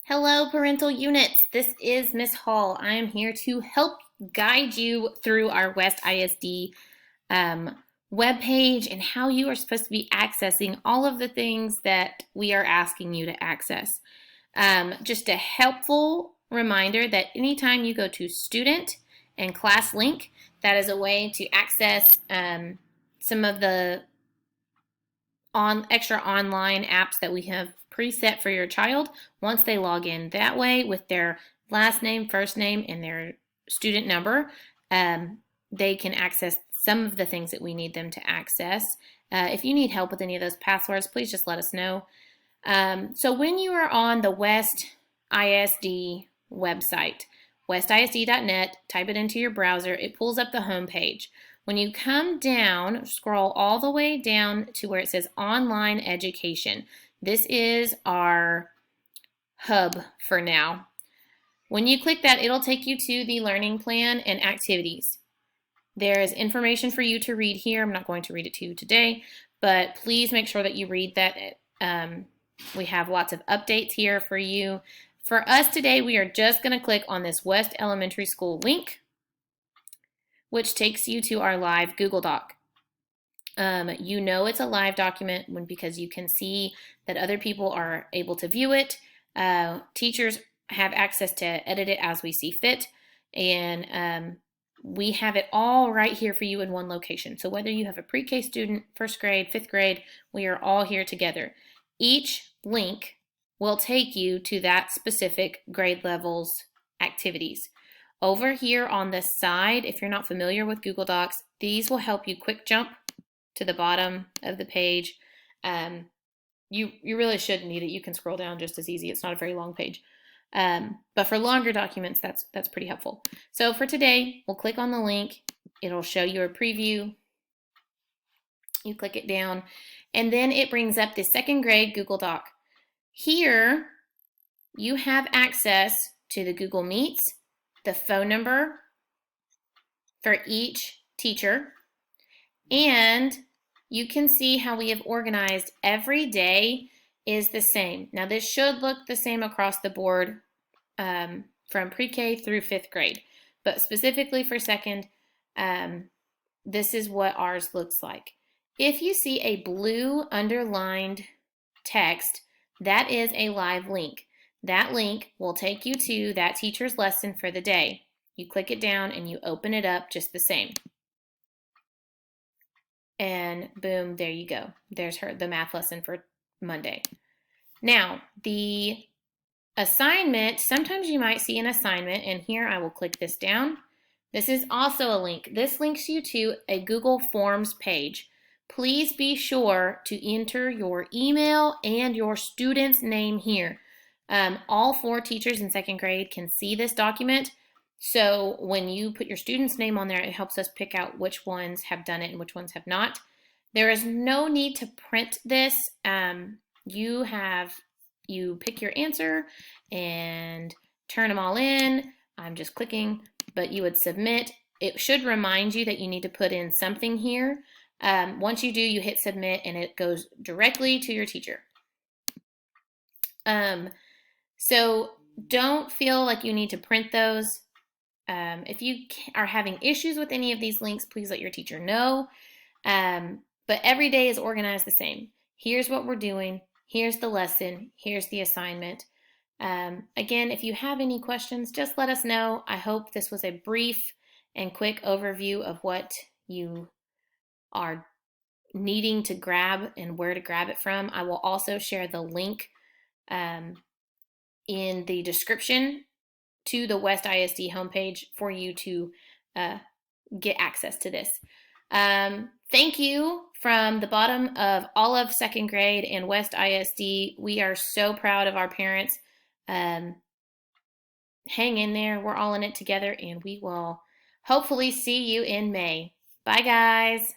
Hello, parental units. This is Miss Hall. I am here to help guide you through our West ISD webpage and how you are supposed to be accessing all of the things that we are asking you to access. Just a helpful reminder that anytime you go to student and class link, that is a way to access some of the extra online apps that we have preset for your child once they log in. That way, with their last name, first name, and their student number, they can access some of the things that we need them to access. If you need help with any of those passwords, please just let us know. So when you are on the West ISD website, westisd.net, type it into your browser, it pulls up the home page. When you come down, scroll all the way down to where it says online education. This is our hub for now. When you click that, it'll take you to the learning plan and activities. There is information for you to read here. I'm not going to read it to you today, but please make sure that you read that. We have lots of updates here for you. For us today, we are just going to click on this West Elementary School link, which takes you to our live Google Doc. You know it's a live document because you can see that other people are able to view it. Teachers have access to edit it as we see fit, and we have it all right here for you in one location. So whether you have a pre-K student, first grade, fifth grade, we are all here together. Each link will take you to that specific grade level's activities. Over here on the side, if you're not familiar with Google Docs, these will help you quick jump to the bottom of the page. You really shouldn't need it. You can scroll down just as easy. It's not a very long page. But for longer documents, that's pretty helpful. So for today, we'll click on the link. It'll show you a preview. You click it down, and then it brings up the second grade Google Doc. Here, you have access to the Google Meets, the phone number for each teacher, and you can see how we have organized every day is the same. Now this should look the same across the board from pre-K through fifth grade, but specifically for second, this is what ours looks like. If you see a blue underlined text, that is a live link. That link will take you to that teacher's lesson for the day. You click it down and you open it up just the same. And boom, there you go. There's the math lesson for Monday. Now, the assignment, sometimes you might see an assignment, and here I will click this down. This is also a link. This links you to a Google Forms page. Please be sure to enter your email and your student's name here. All 4 teachers in second grade can see this document. So when you put your student's name on there, it helps us pick out which ones have done it and which ones have not. There is no need to print this. You pick your answer and turn them all in. I'm just clicking, but you would submit. It should remind you that you need to put in something here. Once you do, you hit submit and it goes directly to your teacher. So don't feel like you need to print those. If you are having issues with any of these links, please let your teacher know. But every day is organized the same. Here's what we're doing. Here's the lesson. Here's the assignment. Again, if you have any questions, just let us know. I hope this was a brief and quick overview of what you are needing to grab and where to grab it from. I will also share the link in the description to the West ISD homepage for you to get access to this. Thank you from the bottom of all of second grade and West ISD. We are so proud of our parents. Hang in there. We're all in it together, and we will hopefully see you in May. Bye, guys.